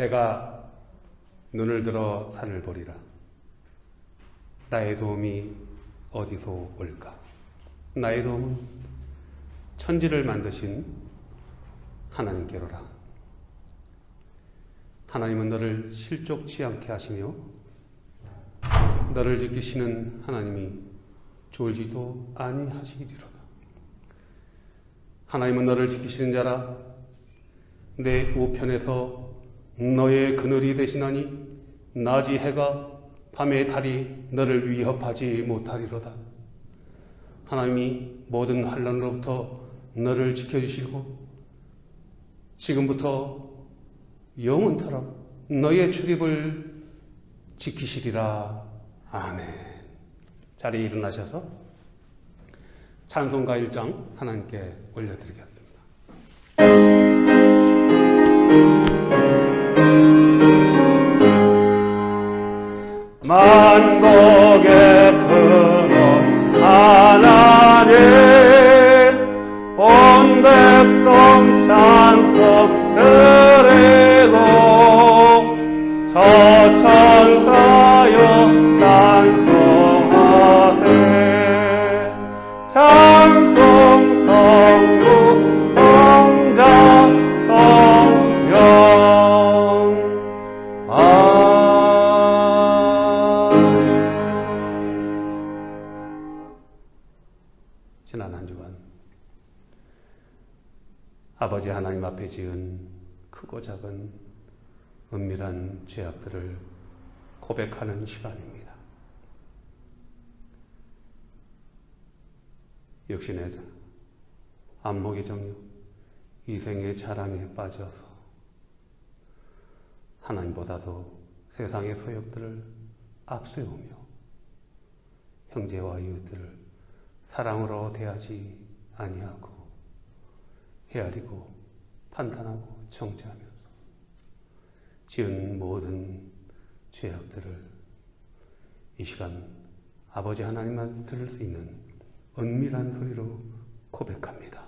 내가 눈을 들어 산을 보리라. 나의 도움이 어디서 올까? 나의 도움은 천지를 만드신 하나님께로라. 하나님은 너를 실족치 않게 하시며 너를 지키시는 하나님이 졸지도 아니하시리로다. 하나님은 너를 지키시는 자라. 내 우편에서 너의 그늘이 되시나니 낮이 해가 밤의 달이 너를 위협하지 못하리로다. 하나님이 모든 환난으로부터 너를 지켜주시고 지금부터 영원토록 너의 출입을 지키시리라. 아멘. 자리에 일어나셔서 찬송가 1장 하나님께 올려드리겠습니다. 만복의 근원 하나님, 온 백성 찬송 드리고 저 천사여 찬송하세. 찬송 성부 성자 성령. 지난 한 주간 아버지 하나님 앞에 지은 크고 작은 은밀한 죄악들을 고백하는 시간입니다. 역시 내 안목의 정욕, 이생의 자랑에 빠져서 하나님보다도 세상의 소욕들을 앞세우며 형제와 이웃들을 사랑으로 대하지 아니하고 헤아리고 판단하고 정죄하면서 지은 모든 죄악들을 이 시간 아버지 하나님만 들을 수 있는 은밀한 소리로 고백합니다.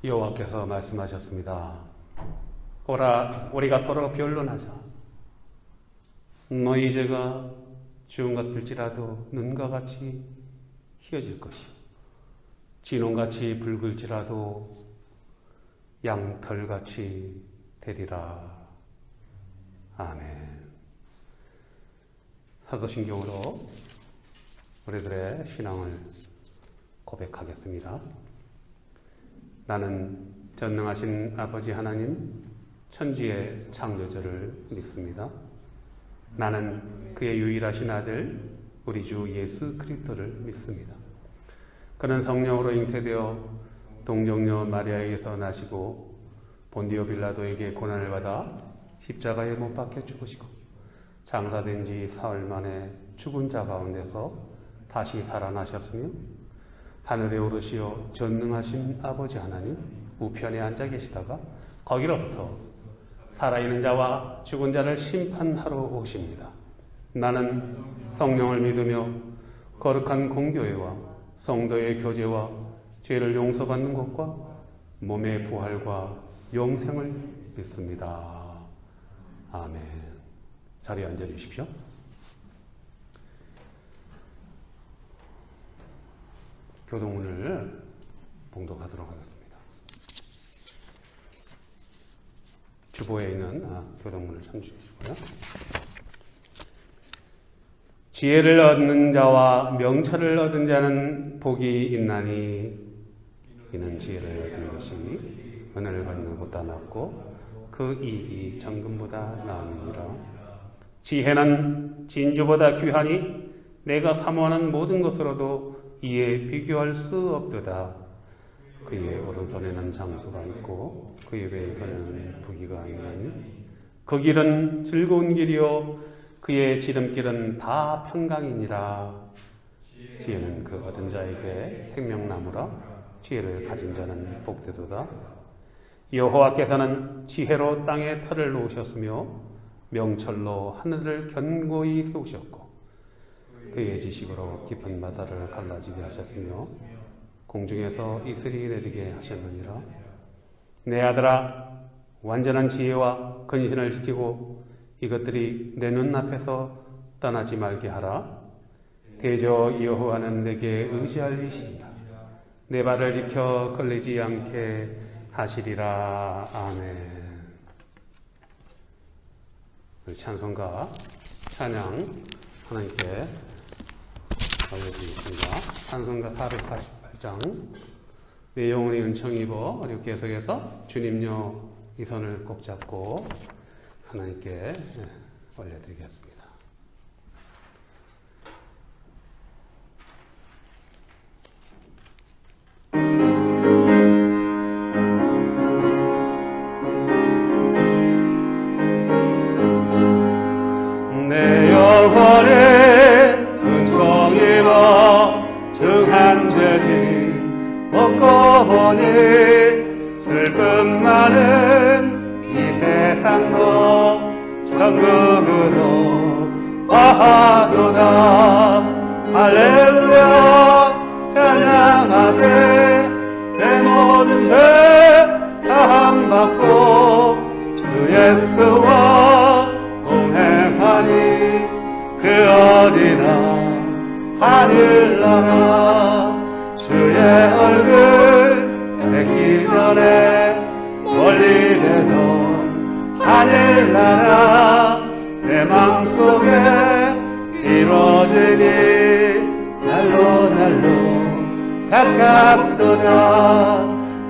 여호와께서 말씀하셨습니다. 오라, 우리가 서로 변론하자. 너희 죄가 주홍 같을지라도 눈과 같이 희어질 것이요 진홍같이 붉을지라도 양털같이 되리라. 아멘. 사도신경으로 우리들의 신앙을 고백하겠습니다. 나는 전능하신 아버지 하나님 천지의 창조주를 믿습니다. 나는 그의 유일하신 아들 우리 주 예수 그리스도를 믿습니다. 그는 성령으로 잉태되어 동정녀 마리아에게서 나시고 본디오 빌라도에게 고난을 받아 십자가에 못 박혀 죽으시고 장사된 지 사흘 만에 죽은 자 가운데서 다시 살아나셨으며 하늘에 오르시어 전능하신 아버지 하나님 우편에 앉아 계시다가 거기로부터 살아있는 자와 죽은 자를 심판하러 오십니다. 나는 성령을 믿으며 거룩한 공교회와 성도의 교제와 죄를 용서받는 것과 몸의 부활과 영생을 믿습니다. 아멘. 자리에 앉아주십시오. 교동문을 봉독하도록 하겠습니다. 주보에 있는 교동문을 참조해주시고요. 지혜를 얻는 자와 명철을 얻은 자는 복이 있나니 이는 지혜를 얻은 것이 은혜를 받는 것보다 낫고 그 이익이 정금보다 나음이니라. 지혜는 진주보다 귀하니 내가 사모하는 모든 것으로도 이에 비교할 수 없도다. 그의 오른손에는 장수가 있고 그의 왼손에는 부귀가 있나니 그 길은 즐거운 길이요 그의 지름길은 다 평강이니라. 지혜는 그 얻은 자에게 생명나무라. 지혜를 가진 자는 복되도다. 여호와께서는 지혜로 땅에 터를 놓으셨으며 명철로 하늘을 견고히 세우셨고 그의 지식으로 깊은 바다를 갈라지게 하셨으며 공중에서 이슬이 내리게 하셨느니라. 내 아들아, 완전한 지혜와 근신을 지키고 이것들이 내 눈앞에서 떠나지 말게 하라. 대저 여호와는 내게 의지할 이시니라. 내 발을 지켜 걸리지 않게 하시리라. 아멘. 찬송가 찬양 하나님께 올려드리겠습니다. 찬송가 448장 내 영혼이 은총 입어. 그리고 계속해서 주님요 이 손을 꼭 잡고 하나님께 올려드리겠습니다. 내 영혼에 은총 입어 중한 죄짐 벗고 보니 슬픔 많은 이 세상도 천국으로 화하도다. 할렐루야 찬양하세. 내 모든 죄 사함받고 주 예수와 동행하니 그 어디나 하늘나라. 주의 얼굴 뵙기 전에 멀리 되던 하늘나라 내 마음속에 이루어지니 날로 날로 가깝도다.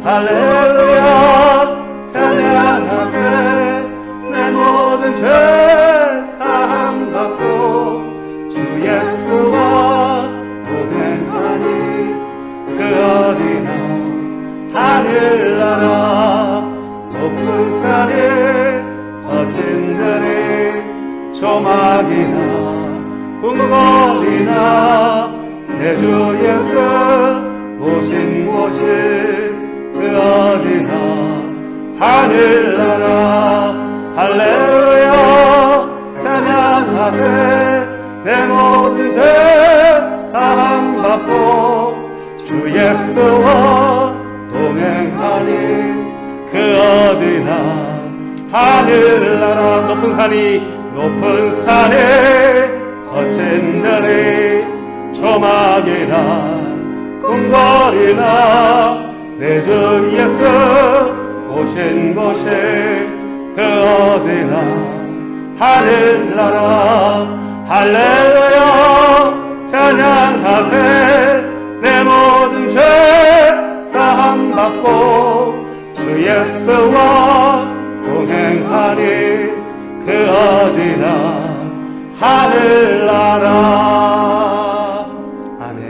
할렐루야 찬양하세. 내 모든 죄 사함받고 주 예수와 동행하니 그 어디나 하늘나라 높은 산에 퍼진 들이 조막이나 궁궐이나 내 주 예수 오신 곳이 그 어디나 하늘나라. 할렐루야 찬양하세. 내 모든 죄 사함받고 주 예수와 동행하니 그 어디나 하늘나라. 높은 산에 거친 들이 조막이나 궁궐이나 내 주 예수 오신 곳이 그 어디나 하늘나라. 할렐루야 찬양하세. 내 모든 죄 사함받고 주 예수와 동행하니 그 어디나 하늘나라. 아멘.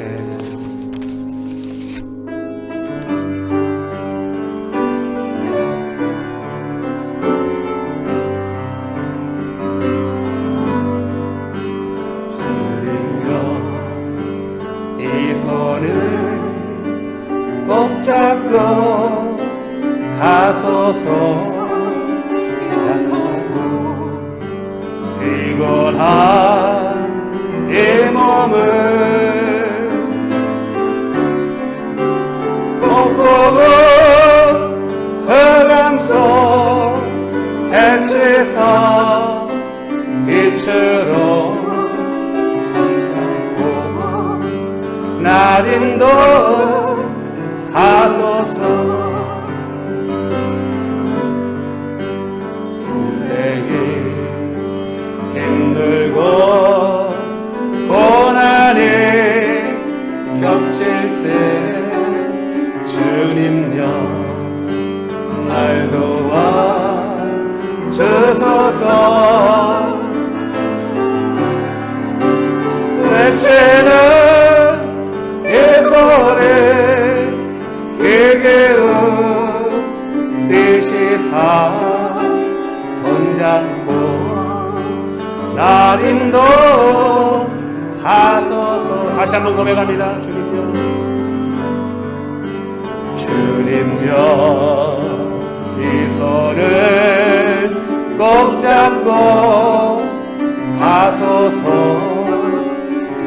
꼭 잡고 가소서. 약하고 피곤한 이 몸을 복복은 흑암 속 해치사 빛으로 손잡고 날 인도하소서. 인생이 힘들고 고난이 겹칠 때 주님여 날 도와 주소서. 외치 날 인도하소서. 다시 한번 고백합니다. 주님여 이 손을 꼭 잡고 가소서.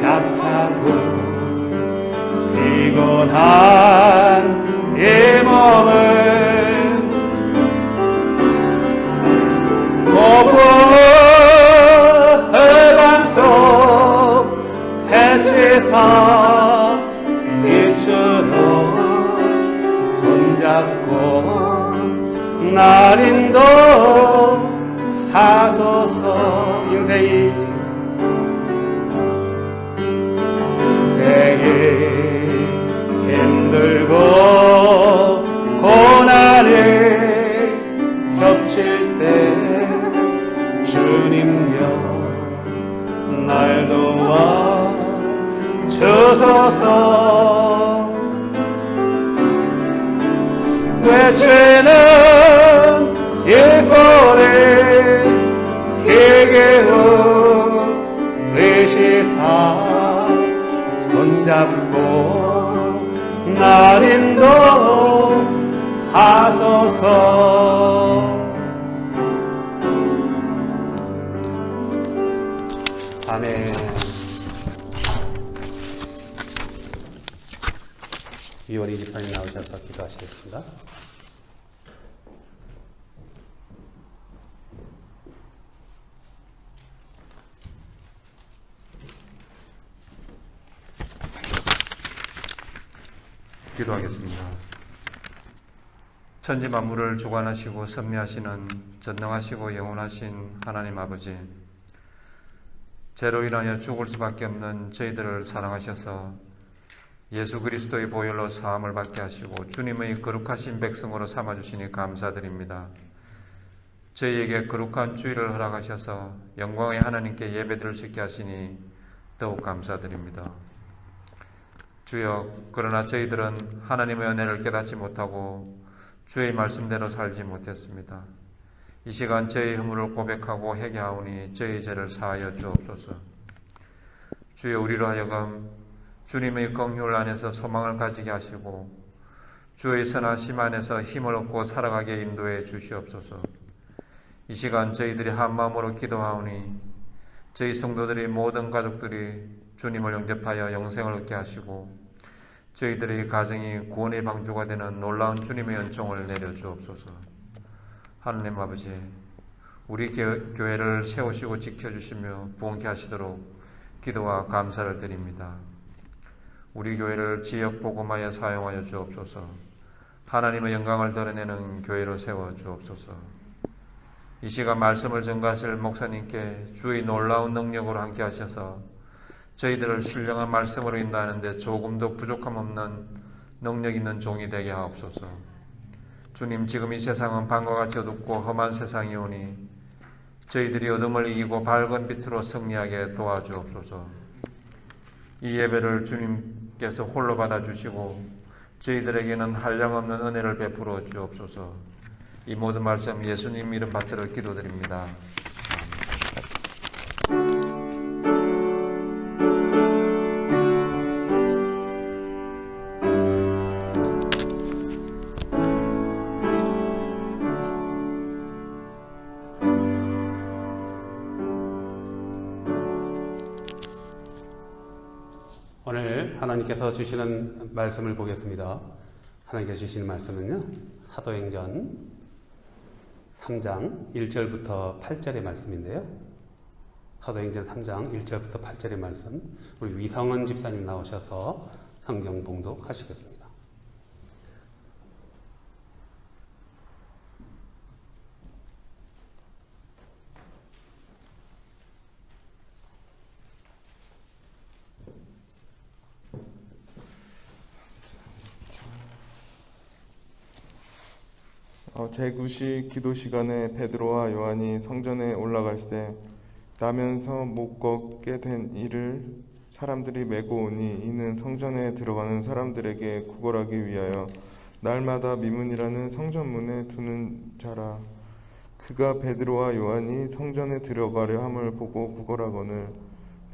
약하고 피곤한 이 몸을 고포 흑암 속 해치사 빛으로 손잡고 날 인도하소서. 인생이 힘들고 고난이 겹칠 때 주님여 날 도와 주소서. 외치는 이 소리 길게 의식사 손잡고 날 인도하소서. 아멘. 이원희 집사님 나오셔서 기도하시겠습니다. 기도하겠습니다. 천지 만물을 주관하시고 섭리하시는 전능하시고 영원하신 하나님 아버지, 죄로 인하여 죽을 수밖에 없는 저희들을 사랑하셔서 예수 그리스도의 보혈로 사함을 받게 하시고 주님의 거룩하신 백성으로 삼아주시니 감사드립니다. 저희에게 거룩한 주일을 허락하셔서 영광의 하나님께 예배드릴 수 있게 하시니 더욱 감사드립니다. 주여, 그러나 저희들은 하나님의 은혜를 깨닫지 못하고 주의 말씀대로 살지 못했습니다. 이 시간 저희 허물을 고백하고 회개하오니 저희 죄를 사하여 주옵소서. 주여, 우리로 하여금 주님의 긍휼 안에서 소망을 가지게 하시고 주의 선하심 안에서 힘을 얻고 살아가게 인도해 주시옵소서. 이 시간 저희들이 한마음으로 기도하오니 저희 성도들이 모든 가족들이 주님을 영접하여 영생을 얻게 하시고 저희들의 가정이 구원의 방주가 되는 놀라운 주님의 은총을 내려주옵소서. 하나님 아버지, 우리 교회를 세우시고 지켜주시며 부흥케 하시도록 기도와 감사를 드립니다. 우리 교회를 지역 복음화에 사용하여 주옵소서. 하나님의 영광을 드러내는 교회로 세워 주옵소서. 이 시간 말씀을 전가하실 목사님께 주의 놀라운 능력으로 함께 하셔서 저희들을 신령한 말씀으로 인도하는데 조금도 부족함 없는 능력 있는 종이 되게 하옵소서. 주님, 지금 이 세상은 밤과 같이 어둡고 험한 세상이 오니 저희들이 어둠을 이기고 밝은 빛으로 승리하게 도와주옵소서. 이 예배를 주님께서 홀로 받아주시고 저희들에게는 한량없는 은혜를 베풀어 주옵소서. 이 모든 말씀 예수님 이름 받들어 기도드립니다. 오늘 하나님께서 주시는 말씀을 보겠습니다. 하나님께서 주시는 말씀은요, 사도행전 3장 1절부터 8절의 말씀인데요. 사도행전 3장 1절부터 8절의 말씀, 우리 위성은 집사님 나오셔서 성경 봉독하시겠습니다. 제9시 기도 시간에 베드로와 요한이 성전에 올라갈새 나면서 못 걷게 된 이를 사람들이 메고 오니 이는 성전에 들어가는 사람들에게 구걸하기 위하여 날마다 미문이라는 성전문에 두는 자라. 그가 베드로와 요한이 성전에 들어가려 함을 보고 구걸하거늘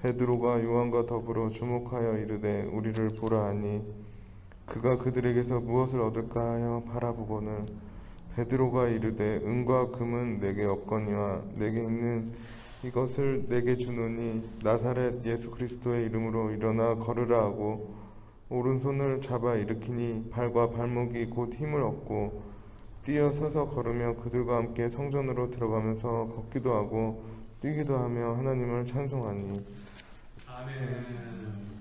베드로가 요한과 더불어 주목하여 이르되 우리를 보라 하니 그가 그들에게서 무엇을 얻을까 하여 바라보거늘 베드로가 이르되 은과 금은 내게 없거니와 내게 있는 이것을 내게 주노니 나사렛 예수 그리스도의 이름으로 일어나 걸으라 하고 오른손을 잡아 일으키니 발과 발목이 곧 힘을 얻고 뛰어 서서 걸으며 그들과 함께 성전으로 들어가면서 걷기도 하고 뛰기도 하며 하나님을 찬송하니. 아멘.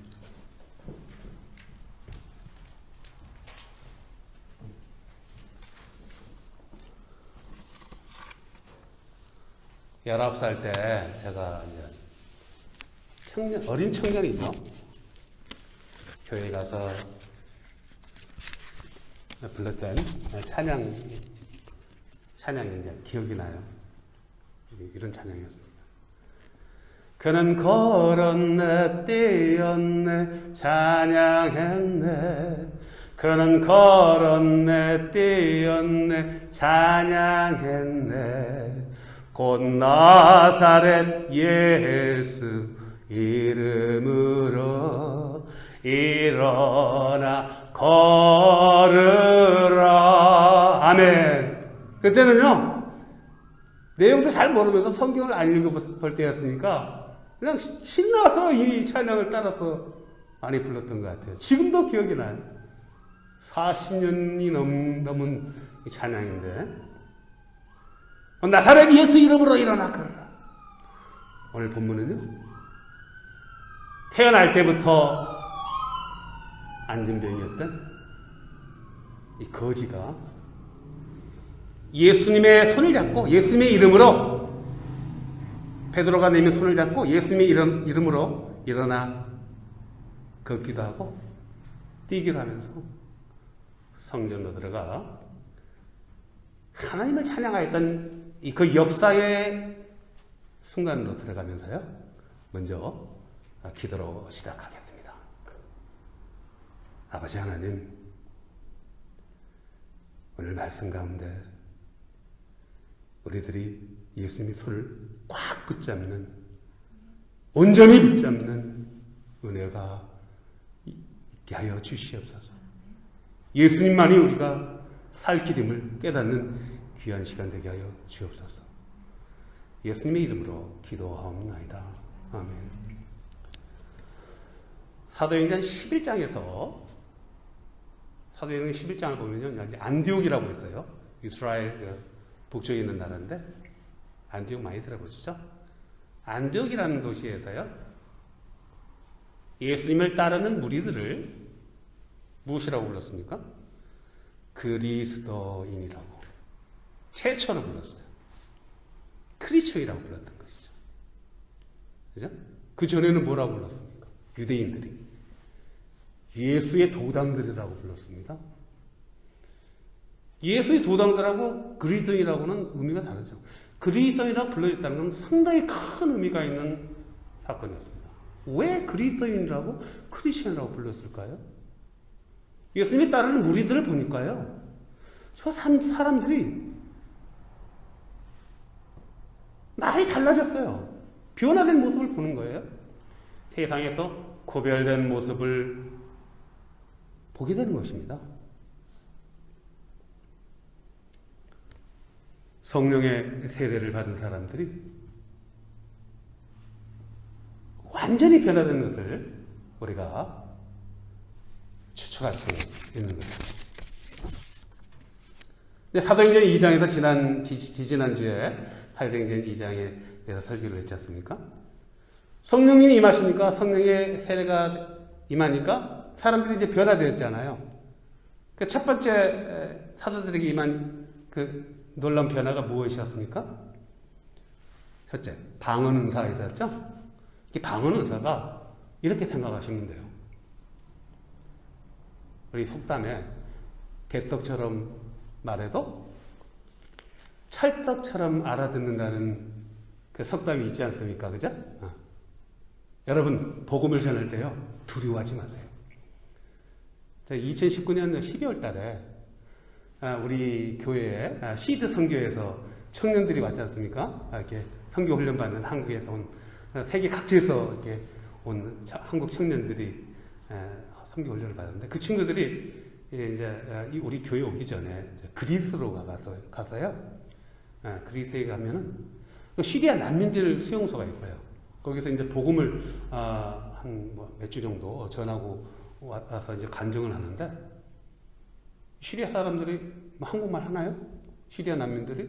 19살 때 제가 이제 어린 청년이죠. 교회에 가서 불렀던 찬양이 이제 기억이 나요. 이런 찬양이었습니다. 그는 걸었네 뛰었네 찬양했네 그는 걸었네 뛰었네 찬양했네 곧 나사렛 예수 이름으로 일어나 걸으라. 아멘. 그때는요 내용도 잘 모르면서 성경을 안 읽어볼 때였으니까 그냥 신나서 이 찬양을 따라서 많이 불렀던 것 같아요. 지금도 기억이 나요. 40년이 넘은 이 찬양인데 나사렛 예수 이름으로 일어나 걸어라. 오늘 본문은요 태어날 때부터 안진병이었던 이 거지가 예수님의 손을 잡고 예수님의 이름으로 베드로가 내민 손을 잡고 예수님의 이름으로 일어나 걷기도 하고 뛰기도 하면서 성전으로 들어가 하나님을 찬양하였던 그 역사의 순간으로 들어가면서요 먼저 기도로 시작하겠습니다. 아버지 하나님, 오늘 말씀 가운데 우리들이 예수님의 손을 꽉 붙잡는, 온전히 붙잡는 은혜가 있게 하여 주시옵소서. 예수님만이 우리가 살 길임을 깨닫는 귀한 시간 되게 하여 주옵소서. 예수님의 이름으로 기도하옵나이다. 아멘. 사도행전 11장에서 사도행전 11장을 보면요, 안디옥이라고 있어요. 이스라엘 북쪽에 있는 나라인데 안디옥 많이 들어보시죠? 안디옥이라는 도시에서요 예수님을 따르는 무리들을 무엇이라고 불렀습니까? 그리스도인이라고 최초로 불렀어요. 크리스천이라고 불렀던 것이죠. 그죠? 그 전에는 뭐라고 불렀습니까? 유대인들이 예수의 도당들이라고 불렀습니다. 예수의 도당들하고 그리스도인이라고는 의미가 다르죠. 그리스도인이라고 불러졌다는 건 상당히 큰 의미가 있는 사건이었습니다. 왜 그리스도인이라고 크리스천이라고 불렀을까요? 예수님이 따르는 무리들을 보니까요, 저 사람들이 많이 달라졌어요. 변화된 모습을 보는 거예요. 세상에서 구별된 모습을 보게 되는 것입니다. 성령의 세례를 받은 사람들이 완전히 변화된 것을 우리가 추측할 수 있는 것입니다. 사도행전 2장에서 지지난주에 사도행전 2장에 대해서 설교를 했지 않습니까? 성령님이 임하시니까, 성령의 세례가 임하니까 사람들이 이제 변화되었잖아요. 그 첫 번째 사도들에게 임한 그 놀라운 변화가 무엇이었습니까? 첫째, 방언 은사가 있었죠? 이 방언 은사가 이렇게 생각하시면 돼요. 우리 속담에 개떡처럼 말해도 찰떡처럼 알아듣는다는 그 속담이 있지 않습니까? 그죠? 여러분, 복음을 전할 때요, 두려워하지 마세요. 2019년 12월 달에 우리 교회에 시드 선교에서 청년들이 왔지 않습니까? 이렇게 선교 훈련 받는 한국에서 온 세계 각지에서 이렇게 온 한국 청년들이 선교 훈련을 받았는데 그 친구들이 이제 우리 교회 오기 전에 그리스로 가서요. 그리스에 가면은 시리아 난민들 수용소가 있어요. 거기서 이제 복음을 한 몇 주 정도 전하고 와서 이제 간증을 하는데 시리아 사람들이 한국말 하나요? 시리아 난민들이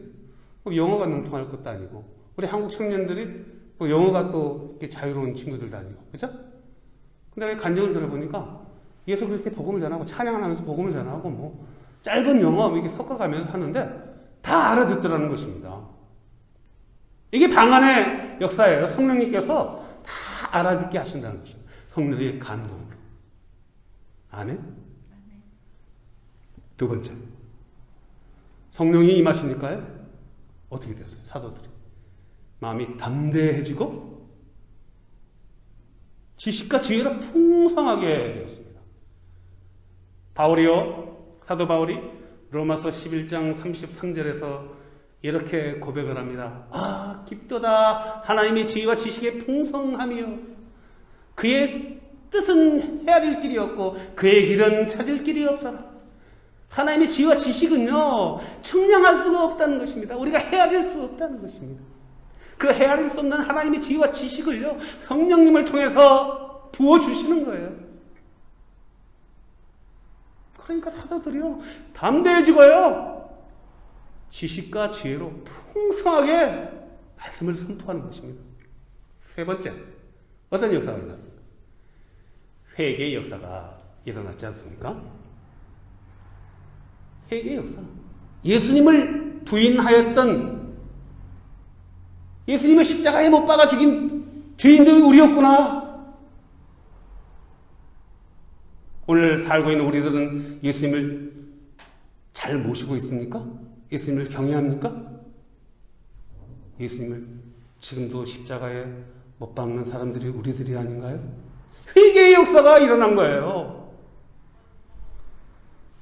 영어가 능통할 것도 아니고 우리 한국 청년들이 영어가 또 이렇게 자유로운 친구들도 아니고 그죠? 근데 간증을 들어보니까 예수 그리스도의 복음을 전하고 찬양을 하면서 복음을 전하고 뭐 짧은 영어 이렇게 섞어가면서 하는데 다 알아듣더라는 것입니다. 이게 방언의 역사예요. 성령님께서 다 알아듣게 하신다는 것입니다. 성령의 감동으로. 아멘. 두 번째, 성령이 임하시니까요. 어떻게 됐어요? 사도들이 마음이 담대해지고 지식과 지혜로 풍성하게 되었습니다. 사도 바울이 로마서 11장 33절에서 이렇게 고백을 합니다. 깊도다 하나님의 지혜와 지식의 풍성함이요 그의 뜻은 헤아릴 길이 없고 그의 길은 찾을 길이 없어라. 하나님의 지혜와 지식은요 측량할 수가 없다는 것입니다. 우리가 헤아릴 수 없다는 것입니다. 그 헤아릴 수 없는 하나님의 지혜와 지식을요 성령님을 통해서 부어주시는 거예요. 그러니까 사도들이요 담대해지고요 지식과 지혜로 풍성하게 말씀을 선포하는 것입니다. 세 번째, 어떤 역사가 일어났습니까? 회개의 역사가 일어났지 않습니까? 회개의 역사. 예수님을 부인하였던, 예수님을 십자가에 못 박아 죽인 죄인들이 우리였구나. 오늘 살고 있는 우리들은 예수님을 잘 모시고 있습니까? 예수님을 경외합니까? 예수님을 지금도 십자가에 못 박는 사람들이 우리들이 아닌가요? 회개의 역사가 일어난 거예요.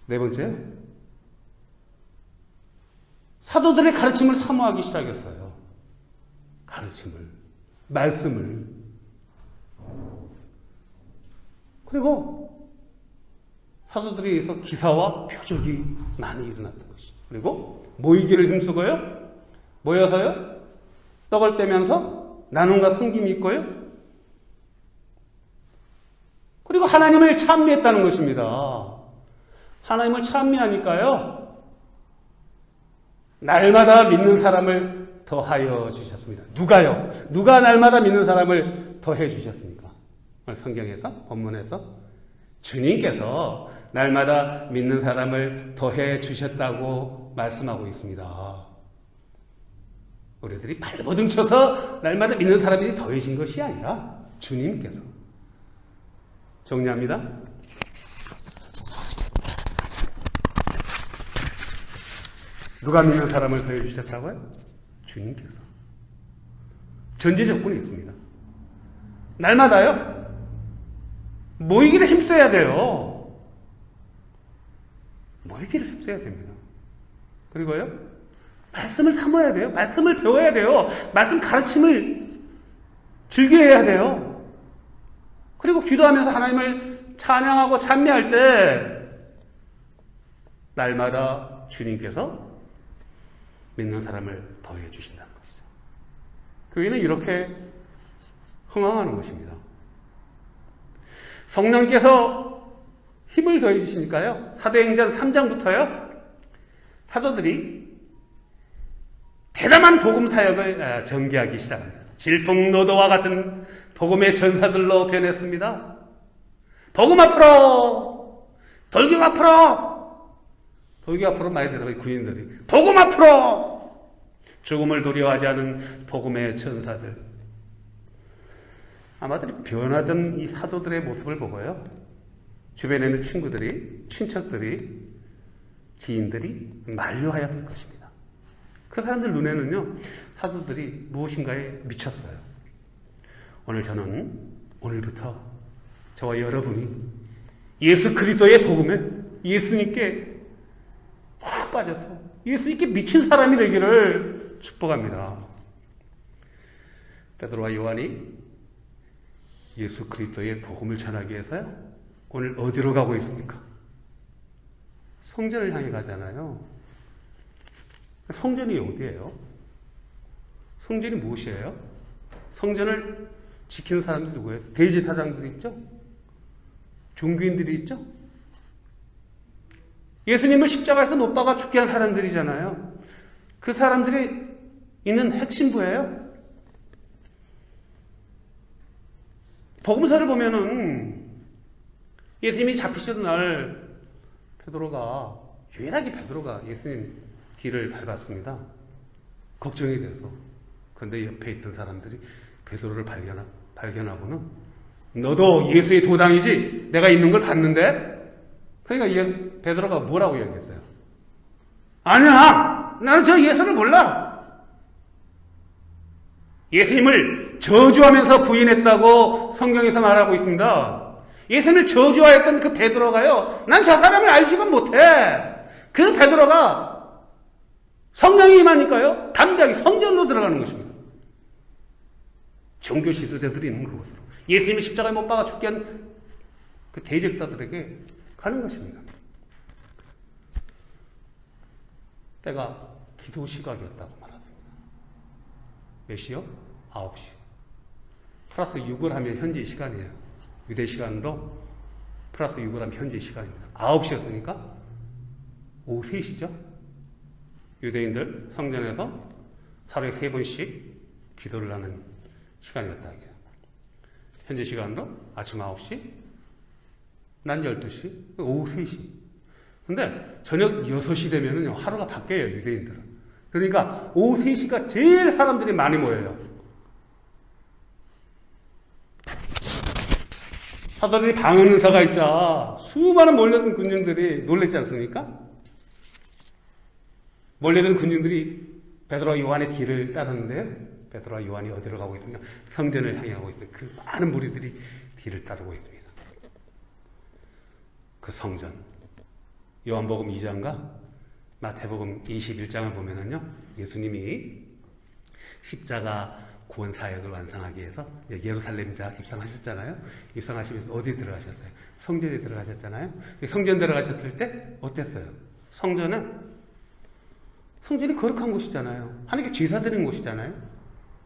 네 번째, 사도들의 가르침을 사모하기 시작했어요. 가르침을, 말씀을. 그리고 사도들에 의해서 기사와 표적이 많이 일어났던 것이죠. 그리고 모이기를 힘쓰고요. 모여서요. 떡을 떼면서 나눔과 섬김이 있고요. 그리고 하나님을 찬미했다는 것입니다. 하나님을 찬미하니까요. 날마다 믿는 사람을 더하여 주셨습니다. 누가요? 누가 날마다 믿는 사람을 더해 주셨습니까? 성경에서, 본문에서 주님께서 날마다 믿는 사람을 더해 주셨다고 말씀하고 있습니다. 우리들이 발버둥 쳐서 날마다 믿는 사람이 더해진 것이 아니라 주님께서. 정리합니다. 누가 믿는 사람을 더해 주셨다고요? 주님께서. 전제 조건이 있습니다. 날마다요. 모이기를 힘써야 돼요. 모이기를 힘써야 됩니다. 그리고요. 말씀을 사모해야 돼요. 말씀을 배워야 돼요. 말씀 가르침을 즐겨해야 돼요. 그리고 기도하면서 하나님을 찬양하고 찬미할 때 날마다 주님께서 믿는 사람을 더해 주신다는 것이죠. 교회는 이렇게 흥황하는 것입니다. 성령께서 힘을 더해 주시니까요. 사도행전 3장부터요. 사도들이 대담한 복음 사역을 전개하기 시작합니다. 질풍노도와 같은 복음의 전사들로 변했습니다. 복음 앞으로! 돌격 앞으로! 돌격 앞으로 많이 들어가요. 군인들이. 복음 앞으로! 죽음을 두려워하지 않은 복음의 전사들. 아마도 변하던 이 사도들의 모습을 보고요. 주변에 있는 친구들이, 친척들이, 지인들이 만류하였을 것입니다. 그 사람들 눈에는요, 사도들이 무엇인가에 미쳤어요. 오늘 저는, 오늘부터 저와 여러분이 예수 그리스도의 복음에 예수님께 확 빠져서 예수님께 미친 사람이 되기를 축복합니다. 베드로와 요한이 예수 그리스도의 복음을 전하기 위해서요. 오늘 어디로 가고 있습니까? 성전을 향해 가잖아요. 성전이 어디예요? 성전이 무엇이에요? 성전을 지키는 사람들이 누구예요? 대제사장들이 있죠? 종교인들이 있죠? 예수님을 십자가에서 못 박아 죽게 한 사람들이잖아요. 그 사람들이 있는 핵심부예요. 복음서를 보면은 예수님이 잡히시던 날 유일하게 베드로가 예수님 뒤를 밟았습니다. 걱정이 돼서. 그런데 옆에 있던 사람들이 베드로를 발견하고는 너도 예수의 도당이지? 내가 있는 걸 봤는데? 그러니까 베드로가 뭐라고 얘기했어요? 아니야! 나는 저 예수를 몰라! 예수님을 저주하면서 부인했다고 성경에서 말하고 있습니다. 예수님을 저주하였던 그 베드로가요, 난 저 사람을 알지도 못해. 그 베드로가 성령이 임하니까요, 담대하게 성전으로 들어가는 것입니다. 종교 지도자들이 있는 그곳으로. 예수님을 십자가에 못 박아 죽게 한 그 대적자들에게 가는 것입니다. 때가 기도 시각이었다고 말합니다. 몇 시요? 9시. 플러스 6을 하면 현재 시간이에요. 유대 시간으로 플러스 6을 하면 현재 시간입니다. 9시였으니까 오후 3시죠. 유대인들 성전에서 하루에 3번씩 기도를 하는 시간이었다. 현재 시간으로 아침 9시, 낮 12시, 오후 3시. 근데 저녁 6시 되면은요, 하루가 바뀌어요, 유대인들은. 그러니까 오후 3시가 제일 사람들이 많이 모여요. 사도들이 방언 은사가 있자 수많은 몰려든 군중들이 놀랬지 않습니까? 몰려든 군중들이 베드로와 요한의 뒤를 따르는데요. 베드로와 요한이 어디로 가고 있느냐? 성전을 향해 가고 있는 그 많은 무리들이 뒤를 따르고 있습니다. 그 성전, 요한복음 2장과 마태복음 21장을 보면은요, 예수님이 십자가 구원 사역을 완성하기 위해서 예루살렘 입성하셨잖아요. 입성하시면서 어디 들어가셨어요? 성전에 들어가셨잖아요. 성전 들어가셨을 때 어땠어요? 성전이 거룩한 곳이잖아요. 하나님께 제사 드리는 곳이잖아요.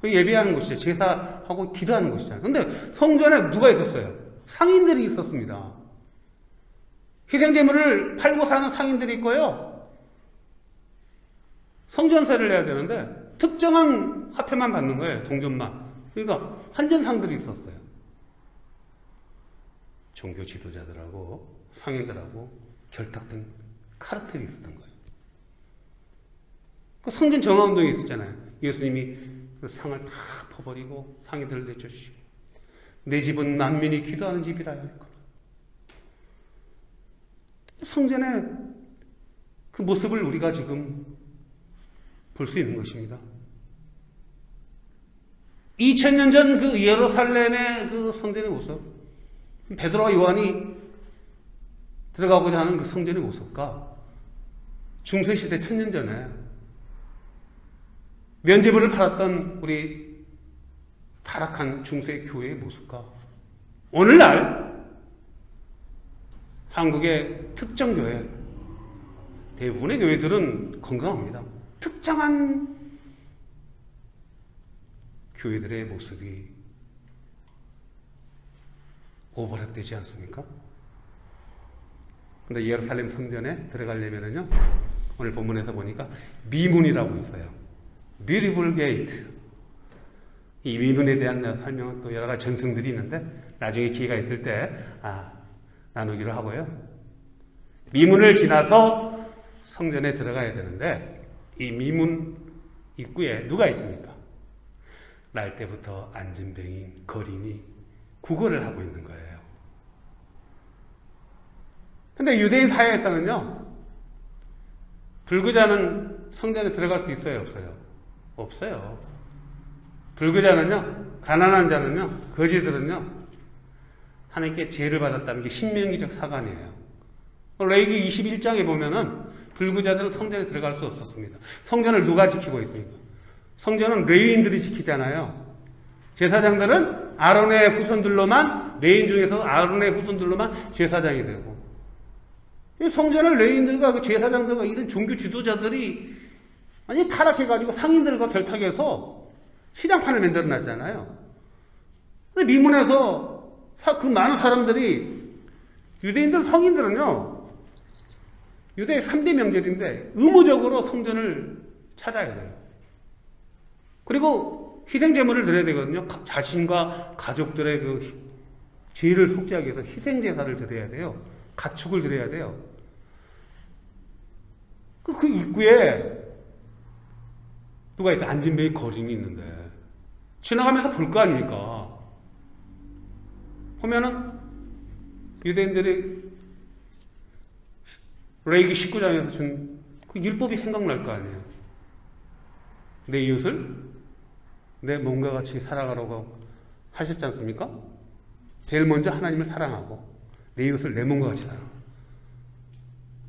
예배하는 곳이죠. 제사하고 기도하는 곳이잖아요. 근데 성전에 누가 있었어요? 상인들이 있었습니다. 희생제물을 팔고 사는 상인들이 있고요. 성전세를 내야 되는데 특정한 화폐만 받는 거예요. 동전만. 그러니까 환전상들이 있었어요. 종교 지도자들하고 상인들하고 결탁된 카르텔이 있었던 거예요. 그 성전 정화운동이 있었잖아요. 예수님이 그 상을 다 퍼버리고 상인들을 내쫓으시고 내 집은 만민이 기도하는 집이라 할거라. 성전의 그 모습을 우리가 지금 볼 수 있는 것입니다. 2000년 전 그 예루살렘의 그 성전의 모습, 베드로와 요한이 들어가고자 하는 그 성전의 모습과 중세시대 1000년 전에 면제부를 팔았던 우리 타락한 중세 교회의 모습과 오늘날 한국의 특정 교회, 대부분의 교회들은 건강합니다. 특정한 교회들의 모습이 오버랩되지 않습니까? 근데 예루살렘 성전에 들어가려면은요, 오늘 본문에서 보니까 미문이라고 있어요. Beautiful Gate. 이 미문에 대한 설명은 또 여러 가지 전승들이 있는데 나중에 기회가 있을 때 나누기로 하고요. 미문을 지나서 성전에 들어가야 되는데 이 미문 입구에 누가 있습니까? 날 때부터 안진뱅인 거린이 구걸을 하고 있는 거예요. 근데 유대인 사회에서는요, 불구자는 성전에 들어갈 수 있어요, 없어요? 없어요. 불구자는요, 가난한 자는요, 거지들은요, 하나님께 죄를 받았다는 게 신명기적 사관이에요. 레위기 21장에 보면은 불구자들은 성전에 들어갈 수 없었습니다. 성전을 누가 지키고 있습니까? 성전은 레위인들이 지키잖아요. 제사장들은 아론의 후손들로만, 레위인 중에서 아론의 후손들로만 제사장이 되고, 이 성전을 레위인들과 그 제사장들과 이런 종교 지도자들이 완전히 타락해가지고 상인들과 결탁해서 시장판을 만들어 놨잖아요. 근데 미문에서 그 많은 사람들이, 유대인들, 성인들은요, 유대의 3대 명절인데 의무적으로 성전을 찾아야 돼요. 그리고 희생제물을 드려야 되거든요. 자신과 가족들의 그 죄를 속죄하기 위해서 희생제사를 드려야 돼요. 가축을 드려야 돼요. 그 입구에 누가 있어? 안진뱅이 거림이 있는데 지나가면서 볼 거 아닙니까? 보면은 유대인들이 레위기 19장에서 준 그 율법이 생각날 거 아니에요. 내 이웃을 내 몸과 같이 살아가라고 하셨지 않습니까? 제일 먼저 하나님을 사랑하고 내 이웃을 내 몸과 같이 사랑하고.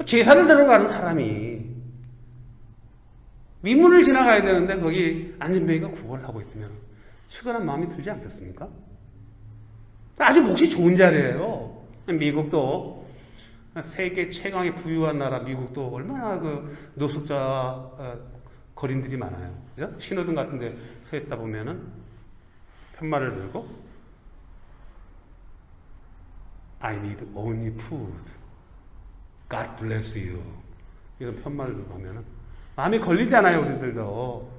제사를 들어가는 사람이 민문을 지나가야 되는데 거기 안진뱅이가 구걸을 하고 있으면 측은한 마음이 들지 않겠습니까? 아주 몫이 좋은 자리예요. 미국도 세계 최강의 부유한 나라 미국도 얼마나 그 노숙자 거린들이 많아요. 그죠? 신호등 같은 데 서 있다 보면은 편말을 들고 I need only food. God bless you. 이런 편말을 보면은 마음이 걸리잖아요, 우리들도.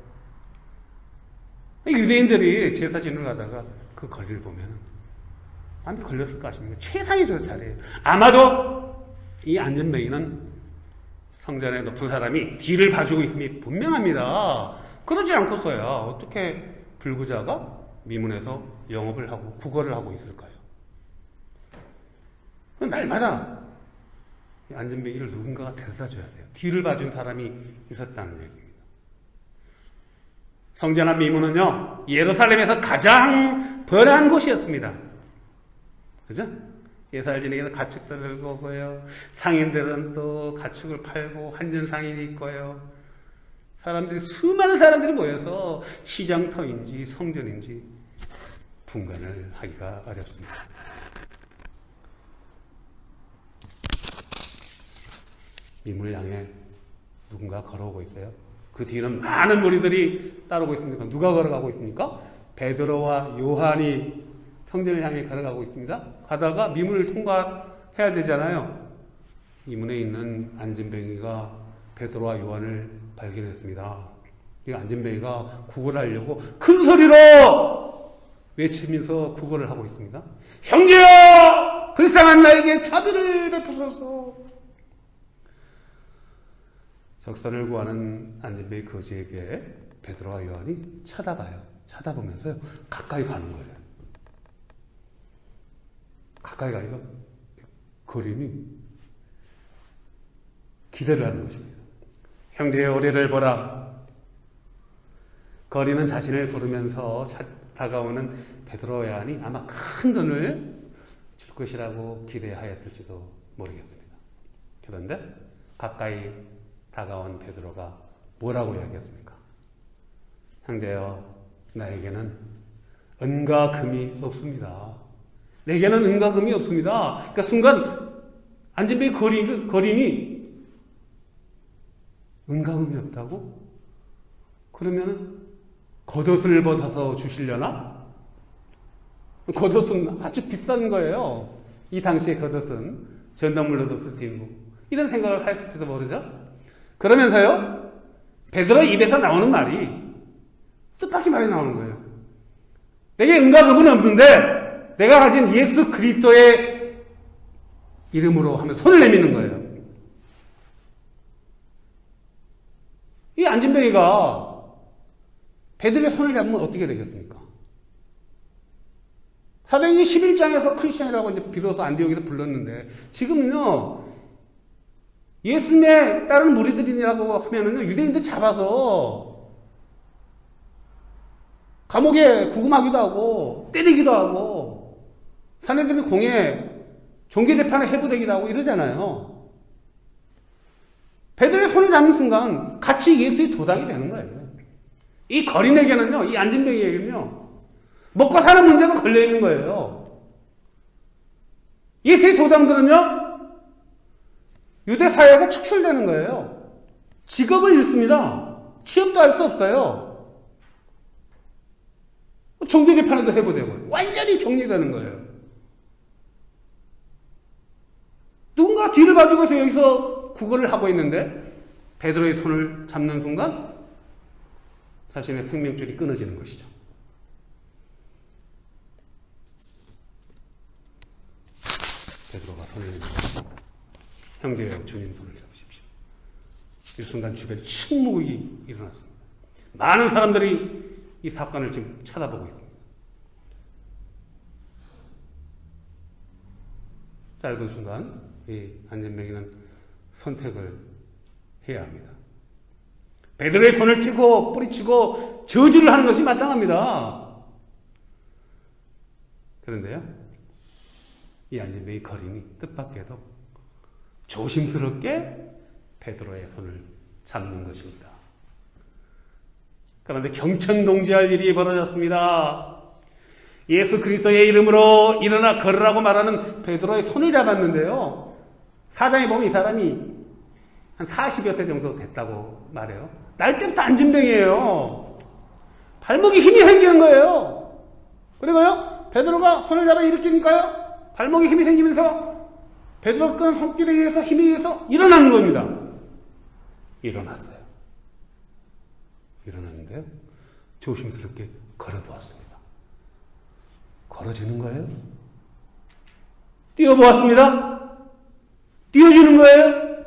유대인들이 제사 지내러 가다가 그 거리를 보면은 마음이 걸렸을 것 같습니다. 최상의 자리예요. 아마도 이 안진뱅이는 성전의 높은 사람이 뒤를 봐주고 있음이 분명합니다. 그러지 않고서야 어떻게 불구자가 미문에서 영업을 하고 구걸을 하고 있을까요? 날마다 이 안진뱅이를 누군가가 데려다 줘야 돼요. 뒤를 봐준 사람이 있었다는 얘기입니다. 성전 앞 미문은요, 예루살렘에서 가장 번화한 곳이었습니다. 그죠? 예사를 지내기에서 가축들 들고 오고요. 상인들은 또 가축을 팔고 한전상인이 있고요. 수많은 사람들이 모여서 시장터인지 성전인지 분간을 하기가 어렵습니다. 이문을 향해 누군가 걸어오고 있어요. 그 뒤는 많은 무리들이 따르고 있습니다. 누가 걸어가고 있습니까? 베드로와 요한이 성전을 향해 걸어가고 있습니다. 가다가 미문을 통과해야 되잖아요. 이 문에 있는 안진뱅이가 베드로와 요한을 발견했습니다. 이 안진뱅이가 구걸하려고 큰 소리로 외치면서 구걸을 하고 있습니다. 형제여! 불쌍한 나에게 자비를 베푸소서. 적선을 구하는 안진뱅이 거지에게 베드로와 요한이 쳐다봐요. 쳐다보면서요, 가까이 가는 거예요. 가까이 가니까 거림이 기대를 하는 것입니다. 형제의 우리를 보라. 거리는 자신을 부르면서 다가오는 베드로와 요한이 아마 큰 돈을 줄 것이라고 기대하였을지도 모르겠습니다. 그런데 가까이 다가온 베드로가 뭐라고 이야기했습니까? 형제여, 나에게는 은과 금이 없습니다. 내게는 은과 금이 없습니다. 그러니까 순간 안진뱅이 거림이 은과 금이 없다고? 그러면 겉옷을 벗어서 주시려나? 겉옷은 아주 비싼 거예요. 이 당시에 겉옷은 전단물로도 쓸 수 있고, 이런 생각을 하였을지도 모르죠. 그러면서요, 베드로 입에서 나오는 말이 뜻밖의 말이 나오는 거예요. 내게 은과 금은 없는데 내가 가진 예수 그리스도의 이름으로 하면 손을 내미는 거예요. 이 안진뱅이가 베드로의 손을 잡으면 어떻게 되겠습니까? 사도행전 11장에서 크리스천이라고 이제 비로소 안디옥에서 불렀는데, 지금은요, 예수님의 다른 무리들이라고 하면은요, 유대인들 잡아서 감옥에 구금하기도 하고, 때리기도 하고, 사내들이 공에 종교재판에 해부되기도 하고 이러잖아요. 베드로의 손을 잡는 순간 같이 예수의 도당이 되는 거예요. 이 거린에게는요, 이 안진뱅이에게는요, 먹고 사는 문제가 걸려 있는 거예요. 예수의 도장들은요, 유대 사회에서 축출되는 거예요. 직업을 잃습니다. 취업도 할 수 없어요. 종교 재판에도 해부되고 완전히 격리되는 거예요. 누군가 뒤를 봐주고 있어서 여기서 구걸을 하고 있는데 베드로의 손을 잡는 순간 자신의 생명줄이 끊어지는 것이죠. 베드로가 손을 잡고 형제여 주님 손을 잡으십시오. 이 순간 주변에 침묵이 일어났습니다. 많은 사람들이 이 사건을 지금 쳐다보고 있습니다. 짧은 순간 이 안진뱅이는 선택을 해야 합니다. 베드로의 손을 치고 뿌리치고 저주를 하는 것이 마땅합니다. 그런데요, 이 안진뱅이 거린이 뜻밖에도 조심스럽게 베드로의 손을 잡는 것입니다. 그런데 경천동지할 일이 벌어졌습니다. 예수 그리스도의 이름으로 일어나 걸으라고 말하는 베드로의 손을 잡았는데요. 사장에 보면 이 사람이 한 40여 세 정도 됐다고 말해요. 날 때부터 안진뱅이에요. 발목에 힘이 생기는 거예요. 그리고요, 베드로가 손을 잡아 일으키니까요, 발목에 힘이 생기면서 베드로가 끈 손길에 의해서 힘에 의해서 일어나는 겁니다. 일어났어요. 일어났는데요, 조심스럽게 걸어보았습니다. 걸어지는 거예요. 뛰어보았습니다. 뛰어주는 거예요.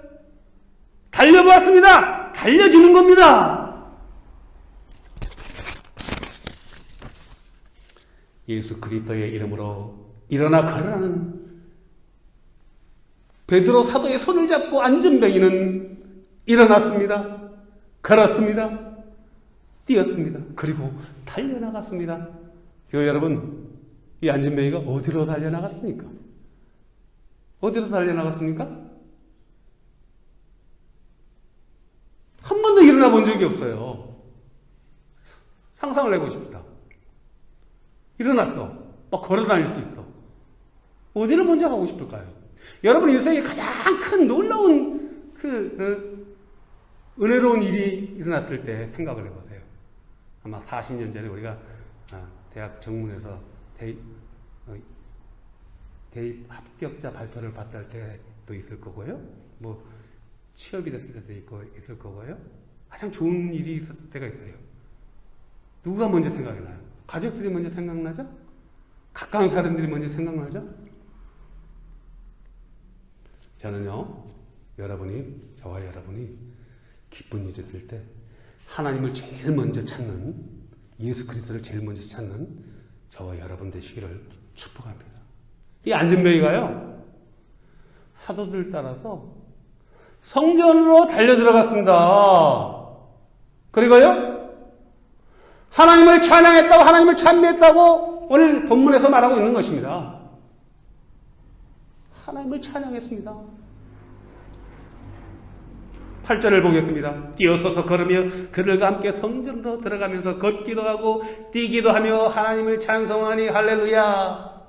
달려보았습니다. 달려주는 겁니다. 예수 그리스도의 이름으로 일어나 걸으라는 베드로 사도의 손을 잡고 안진뱅이는 일어났습니다. 걸었습니다. 뛰었습니다. 그리고 달려나갔습니다. 교회 여러분, 이 안진뱅이가 어디로 달려나갔습니까? 어디로 달려나갔습니까? 한 번도 일어나 본 적이 없어요. 상상을 해보십시다. 일어났어. 막 걸어 다닐 수 있어. 어디를 먼저 가고 싶을까요? 여러분 인생에 가장 큰 놀라운 은혜로운 일이 일어났을 때 생각을 해보세요. 아마 40년 전에 우리가 대학 정문에서 대입 합격자 발표를 받을 때도 있을 거고요. 뭐 취업이 됐을 때도 있을 거고요. 가장 좋은 일이 있었을 때가 있어요. 누가 먼저 생각이 나요? 가족들이 먼저 생각나죠? 가까운 사람들이 먼저 생각나죠? 저는요, 저와 여러분이 기쁜 일이 있을 때 하나님을 제일 먼저 찾는, 예수 그리스도를 제일 먼저 찾는 저와 여러분 되시기를 축복합니다. 이 안진뱅이가요, 사도들 따라서 성전으로 달려들어갔습니다. 그리고요, 하나님을 찬양했다고, 하나님을 찬미했다고 오늘 본문에서 말하고 있는 것입니다. 하나님을 찬양했습니다. 8절을 보겠습니다. 뛰어서서 걸으며 그들과 함께 성전으로 들어가면서 걷기도 하고 뛰기도 하며 하나님을 찬송하니 할렐루야.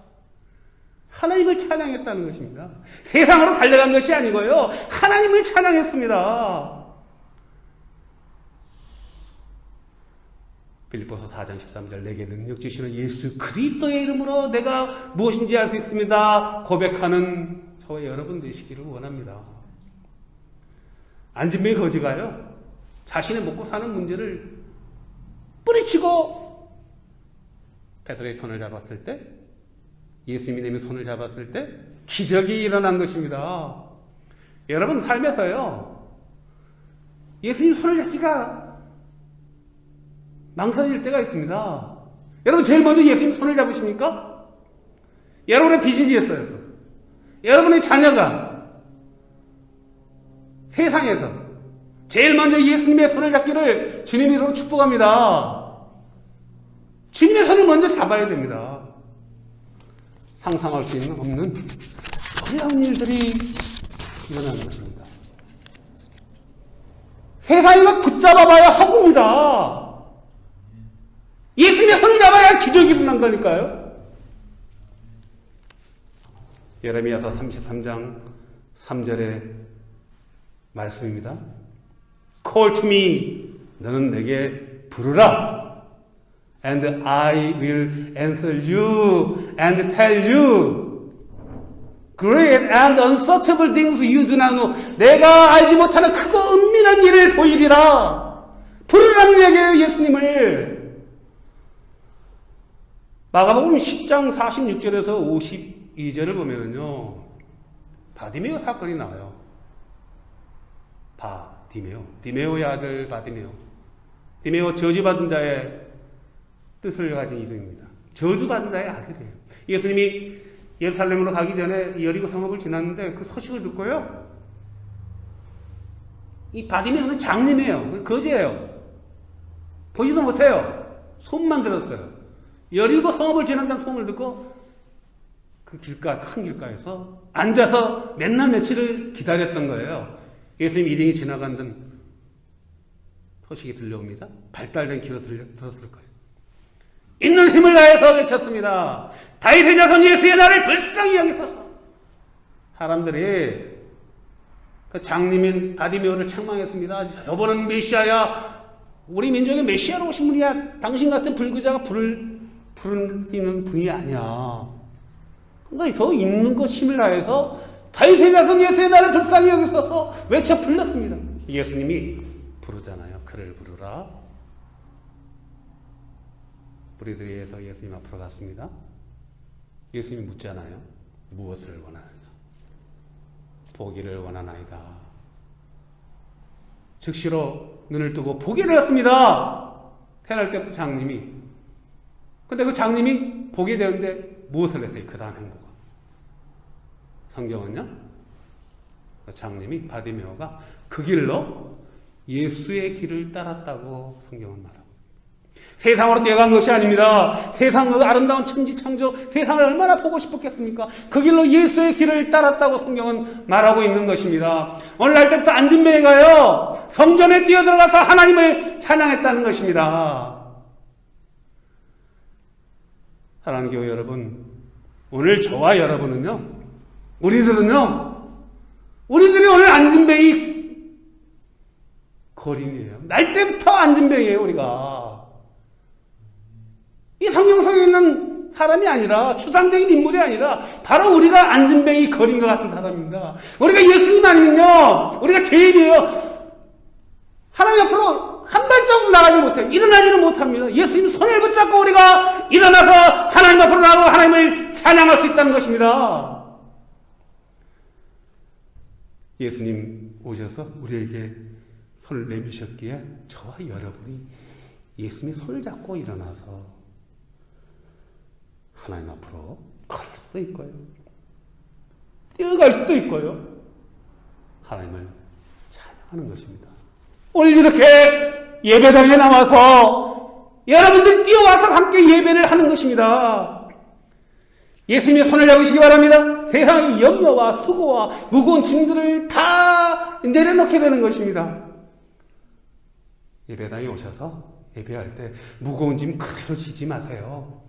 하나님을 찬양했다는 것입니다. 세상으로 달려간 것이 아니고요, 하나님을 찬양했습니다. 빌립보서 4장 13절 내게 능력 주시는 예수 그리스도의 이름으로 내가 무엇인지 알 수 있습니다. 고백하는 저와 여러분 되시기를 원합니다. 안진뱅이 거지가요, 자신의 먹고 사는 문제를 뿌리치고 베드로의 손을 잡았을 때, 예수님이 내민 손을 잡았을 때 기적이 일어난 것입니다. 여러분 삶에서요, 예수님 손을 잡기가 망설여질 때가 있습니다. 여러분 제일 먼저 예수님 손을 잡으십니까? 여러분의 비즈니스에서, 여러분의 자녀가 세상에서 제일 먼저 예수님의 손을 잡기를 주님의 이름으로 축복합니다. 주님의 손을 먼저 잡아야 됩니다. 상상할 수 없는 놀라운 일들이 일어나는 것입니다. 세상이가 붙잡아봐야 허구입니다. 예수님의 손을 잡아야 기적이 일어난다니까요. 예레미야서 33장 3절의 말씀입니다. Call to me. 너는 내게 부르라. And I will answer you and tell you. Great and unsearchable things you do not know. 내가 알지 못하는 크고 은밀한 일을 보이리라. 부르라는 얘기예요, 예수님을. 마가복음 10장 46절에서 52절을 보면은요, 바디메오 사건이 나와요. 디메오의 아들 바디메오. 디메오 저주받은 자의 뜻을 가진 이름입니다. 저주받은 자의 아들이에요. 예수님이 예루살렘으로 가기 전에 여리고 성읍을 지났는데 그 소식을 듣고요, 이 바디메오는 장님이에요. 거지예요. 보지도 못해요. 소문만 들었어요. 여리고 성읍을 지난다는 소문을 듣고 그 큰 길가에서 앉아서 몇 날 며칠을 기다렸던 거예요. 예수님 일행이 지나간다는 소식이 들려옵니다. 발달된 귀로 들었을 거예요. 있는 힘을 다해서 외쳤습니다. 다윗의 자손 예수의 날을 불쌍히 여기소서. 사람들이 그 장님인 바디메오를 책망했습니다. 저분은 메시아야. 우리 민족의 메시아로 오신 분이야. 당신 같은 불구자가 부르는 분이 아니야. 그러니까 저 있는 것 힘을 다해서 다윗의 자손 예수의 날을 불쌍히 여기소서 외쳐 불렀습니다. 예수님이 부르잖아요. 그를 부르라. 우리들이 위해서 예수님 앞으로 갔습니다. 예수님이 묻잖아요. 무엇을 원하느냐? 보기를 원하나이다. 즉시로 눈을 뜨고 보게 되었습니다. 태어날 때부터 장님이. 근데 그 장님이 보게 되었는데 무엇을 했어요? 그 다음 행보가. 성경은요, 그 장님이 바디메오가 그 길로 예수의 길을 따랐다고 성경은 말합니다. 세상으로 뛰어간 것이 아닙니다. 세상 그 아름다운 천지창조, 세상을 얼마나 보고 싶었겠습니까? 그 길로 예수의 길을 따랐다고 성경은 말하고 있는 것입니다. 오늘날 때부터 안진뱅이가요, 성전에 뛰어들어가서 하나님을 찬양했다는 것입니다. 사랑하는 교회 여러분, 오늘 저와 여러분은요, 우리들이 오늘 안진뱅이 거린이에요. 날 때부터 안진뱅이에요, 우리가. 이 성경 속에 있는 사람이 아니라, 추상적인 인물이 아니라, 바로 우리가 안진뱅이 거린 것 같은 사람입니다. 우리가 예수님 아니면요, 우리가 죄인이에요. 하나님 앞으로 한 발자국 나가지 못해요. 일어나지는 못합니다. 예수님 손을 붙잡고 우리가 일어나서 하나님 앞으로 나가고 하나님을 찬양할 수 있다는 것입니다. 예수님 오셔서 우리에게 손을 내미셨기에 저와 여러분이 예수님의 손을 잡고 일어나서 하나님 앞으로 걸을 수도 있고요, 뛰어갈 수도 있고요, 하나님을 찬양하는 것입니다. 오늘 이렇게 예배당에 나와서 여러분들이 뛰어와서 함께 예배를 하는 것입니다. 예수님의 손을 잡으시기 바랍니다. 세상의 염려와 수고와 무거운 짐들을 다 내려놓게 되는 것입니다. 예배당에 오셔서 예배할 때 무거운 짐 그대로 지지 마세요.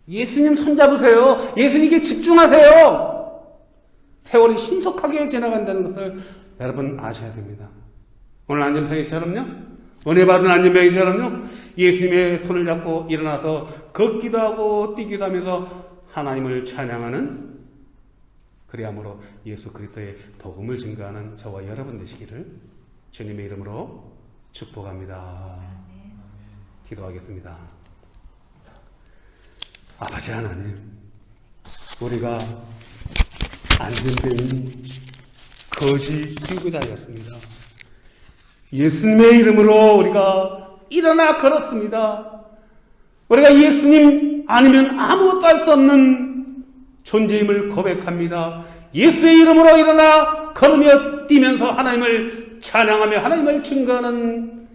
예수님 손 잡으세요. 예수님께 집중하세요. 세월이 신속하게 지나간다는 것을 여러분 아셔야 됩니다. 오늘 안전병이처럼요, 은혜 받은 안전병이처럼요, 예수님의 손을 잡고 일어나서 걷기도 하고 뛰기도 하면서 하나님을 찬양하는, 그리함으로 예수 그리스도의 복음을 증거하는 저와 여러분 되시기를 주님의 이름으로 축복합니다. 기도하겠습니다. 아버지 하나님, 우리가 안전된 거지 뛰고자였습니다. 예수님의 이름으로 우리가 일어나 걸었습니다. 우리가 예수님 아니면 아무것도 할 수 없는 존재임을 고백합니다. 예수의 이름으로 일어나 걸으며 뛰면서 하나님을 찬양하며 하나님을 증거하는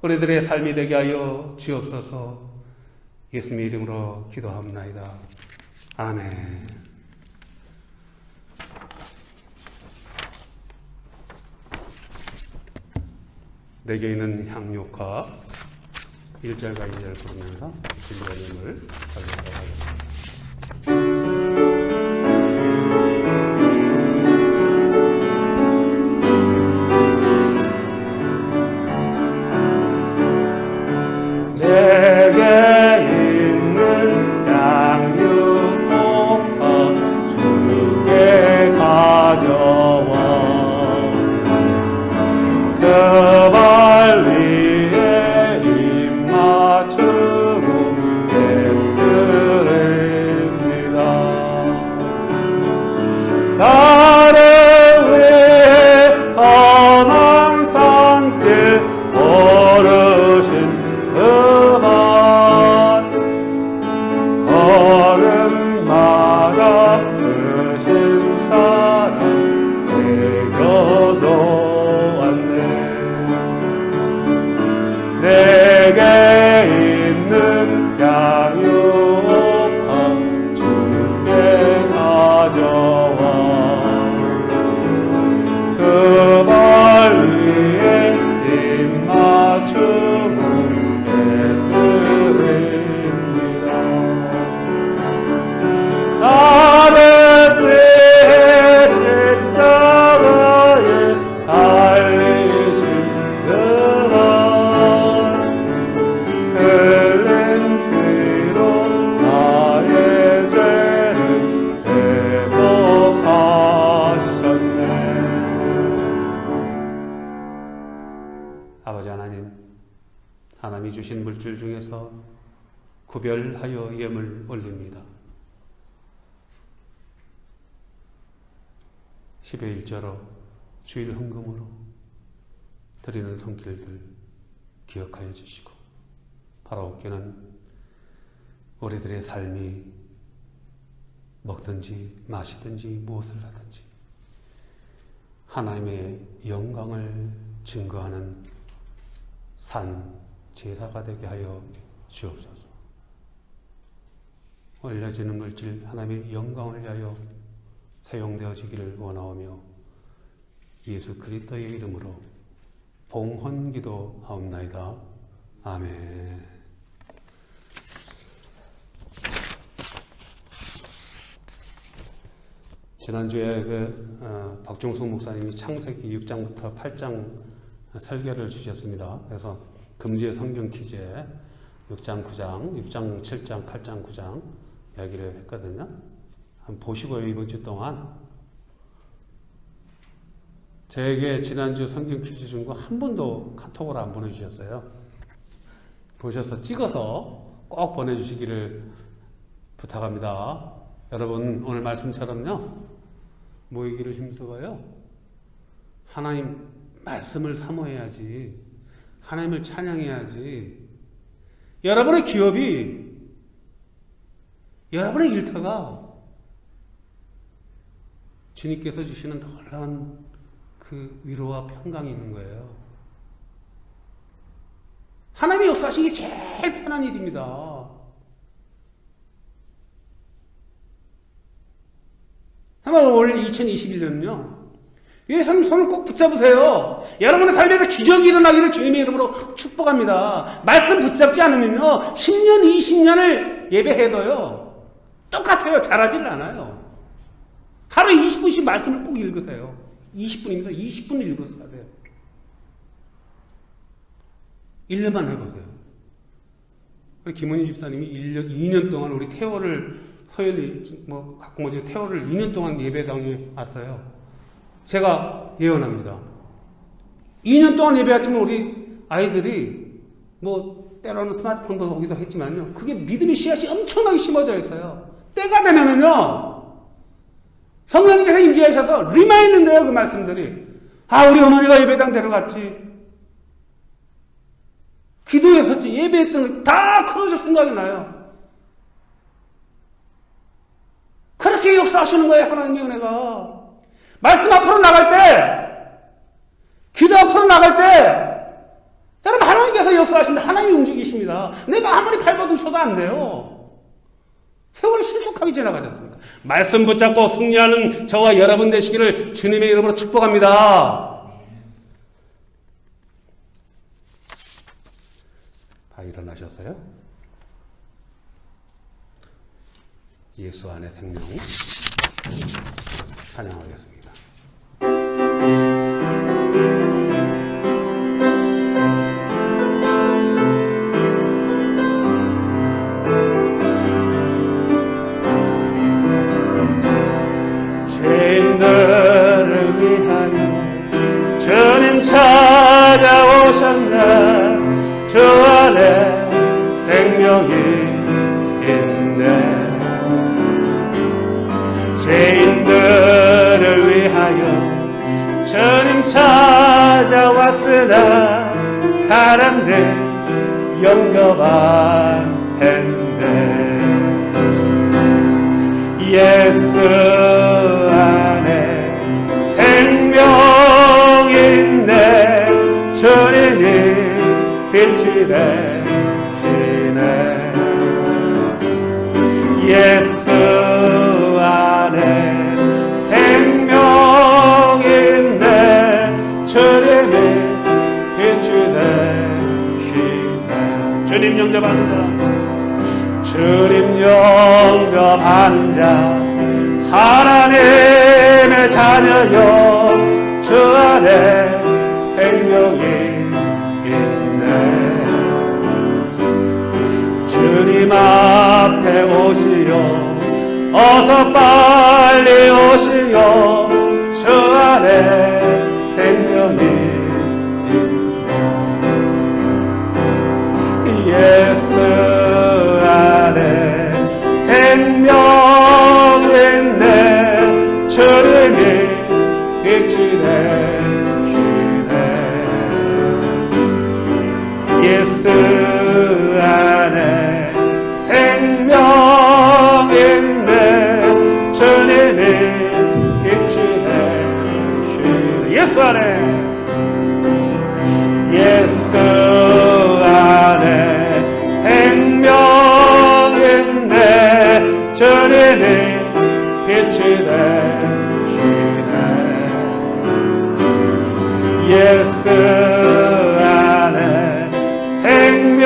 우리들의 삶이 되게 하여 주옵소서. 예수님의 이름으로 기도합나이다. 아멘. 내게 있는 향유과 1절과 2절 부르면서 주님을 살려보도록 하겠습니다. 내게 있는 양육복과 주께 가져와 그 발 위에 입 맞추고 깨뜨립니다. 나를 위해 험한 산길 걸으신 걸음마다 크신 사랑 내겨놓았네. 내게 있는 양육과 주께 가져와 그 발 위에 입 맞추고 나를 위해 십자가에 달리신 그날 흘린 피로 나의 죄를 대속하셨네. 아버지 하나님, 하나님이 주신 물질 중에서 구별하여 예물 올립니다. 10의 1조로 주일 헌금으로 드리는 손길들 기억하여 주시고 바라옵기는 우리들의 삶이 먹든지 마시든지 무엇을 하든지 하나님의 영광을 증거하는 산 제사가 되게 하여 주옵소서. 올려지는 물질 하나님의 영광을 위하여 사용되어지기를 원하오며 예수 그리스도의 이름으로 봉헌기도 하옵나이다. 아멘. 지난주에 박종숙 목사님이 창세기 6장부터 8장 설교를 주셨습니다. 그래서 금주의 성경 퀴즈에 6장, 9장, 6장, 7장, 8장, 9장 이야기를 했거든요. 한번 보시고요. 이번 주 동안 저에게 지난주 성경 퀴즈 준 거 한 번도 카톡으로 안 보내주셨어요. 보셔서 찍어서 꼭 보내주시기를 부탁합니다. 여러분 오늘 말씀처럼요, 모이기를 힘써봐요. 하나님 말씀을 사모해야지, 하나님을 찬양해야지. 여러분의 기업이, 여러분의 일터가 주님께서 주시는 놀라운 그 위로와 평강이 있는 거예요. 하나님이 역사하신 게 제일 편한 일입니다. 한번 올 2021년은요, 예수님 손을 꼭 붙잡으세요. 여러분의 삶에서 기적이 일어나기를 주님의 이름으로 축복합니다. 말씀 붙잡지 않으면요, 10년, 20년을 예배해도요, 똑같아요. 잘하지는 않아요. 하루에 20분씩 말씀을 꼭 읽으세요. 20분입니다. 20분을 읽으셔야 돼요. 1년만 해보세요. 우리 김원희 집사님이 2년 동안 우리 태호를, 서연이, 태호를 2년 동안 예배당에 왔어요. 제가 예언합니다. 2년 동안 예배했지만 우리 아이들이 때로는 스마트폰도 오기도 했지만요, 그게 믿음의 씨앗이 엄청나게 심어져 있어요. 때가 되면은요, 성령님께서 임재하셔서 리마인드인데요, 그 말씀들이. 우리 어머니가 예배당 데려갔지, 기도했었지, 예배했던 거 다 그러실 생각이 나요. 그렇게 역사하시는 거예요, 하나님의 은혜가. 말씀 앞으로 나갈 때, 기도 앞으로 나갈 때, 여러분 하나님께서 역사하신다. 하나님이 움직이십니다. 내가 아무리 밟아두셔도 안 돼요. 세월이 신속하게 지나가졌습니다. 말씀 붙잡고 승리하는 저와 여러분 되시기를 주님의 이름으로 축복합니다. 다 일어나셨어요? 예수 안에 생명 찬양하겠습니다. 죄인들을 위하여 주님 찾아오셨네. 주 안에 생명이 있네. 죄인들을 위하여 주님 찾아왔으나 사람들 영접하는데 예수 안에 생명 있네. 주님이 빛이 되시네. 예수 안에 생명 있네. 주님이 빛이 되시네. 주님 영접한다. 주님 영접한 자 하나님의 자녀여. 주 안에 생명이 있네. 주님 앞에 오시오. 어서 빨리 오시오. 주 안에 생명이 있네. 예수 안에 생명 있네. 주님이 빛이 되시네. 예수 안에 생명 있네. 주님이 빛이 되시네. 예수 안에 예수 안에 생명 있네. 주님이 빛이 되시네. 예수 안에 생명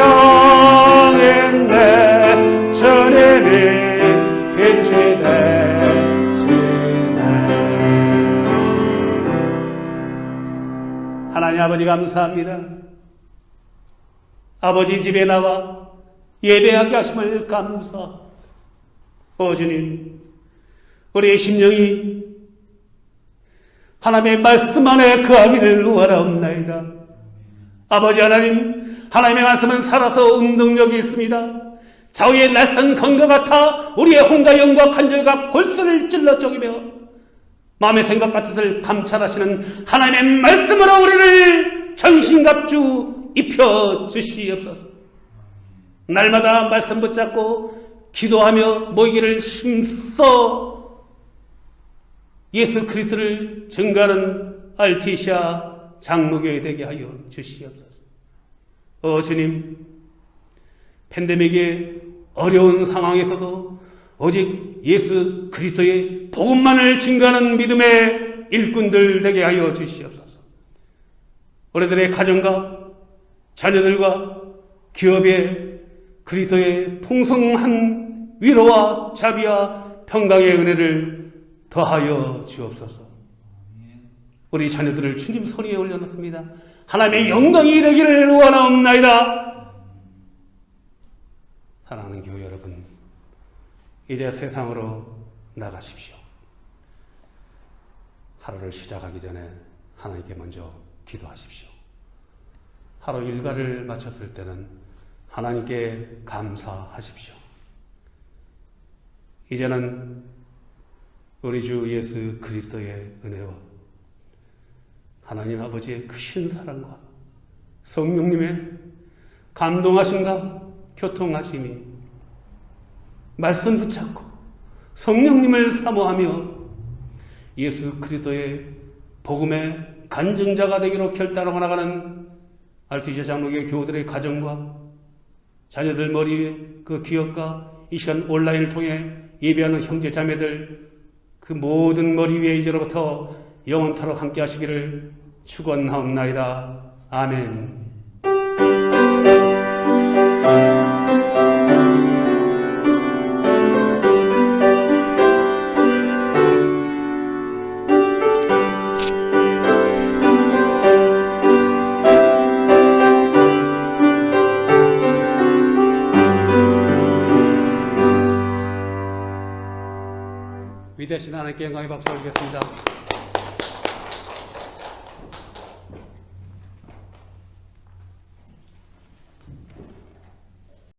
있네. 주님이 빛이 되시네. 하나님 아버지 감사합니다. 아버지 집에 나와 예배하게 하심을 감사. 주님, 우리의 심령이 하나님의 말씀 안에 거하기를 원하옵나이다. 아버지 하나님, 하나님의 말씀은 살아서 응동력이 있습니다. 좌우의 낯선 검과 같아 우리의 혼과 영과 관절과 골수를 찔러 쪼개며 마음의 생각과 뜻을 감찰하시는 하나님의 말씀으로 우리를 전신갑주 입혀 주시옵소서. 날마다 말씀 붙잡고 기도하며 모이기를 힘써 예수 그리스도를 증거하는 알티시아 장로교회 되게 하여 주시옵소서. 주님, 팬데믹의 어려운 상황에서도 오직 예수 그리스도의 복음만을 증거하는 믿음의 일꾼들 되게 하여 주시옵소서. 우리들의 가정과 자녀들과 기업에 그리스도의 풍성한 위로와 자비와 평강의 은혜를 더하여 주옵소서. 우리 자녀들을 주님 손 위에 올려놓습니다. 하나님의 영광이 되기를 원하옵나이다. 사랑하는 교회 여러분, 이제 세상으로 나가십시오. 하루를 시작하기 전에 하나님께 먼저 기도하십시오. 하루 일과를 마쳤을 때는 하나님께 감사하십시오. 이제는 우리 주 예수 그리스도의 은혜와 하나님 아버지의 크신 사랑과 성령님의 감동하심과 교통하심이 말씀 붙잡고 성령님을 사모하며 예수 그리스도의 복음의 간증자가 되기로 결단하고 나가는 알티시아 장로교회 교우들의 가정과 자녀들 머리 위에 그 기업과 이 시간 온라인을 통해 예배하는 형제 자매들 그 모든 머리 위에 이제로부터 영원토록 함께 하시기를 축원하옵나이다. 아멘. 위대하신 하나님께 영광의 박수 올리겠습니다.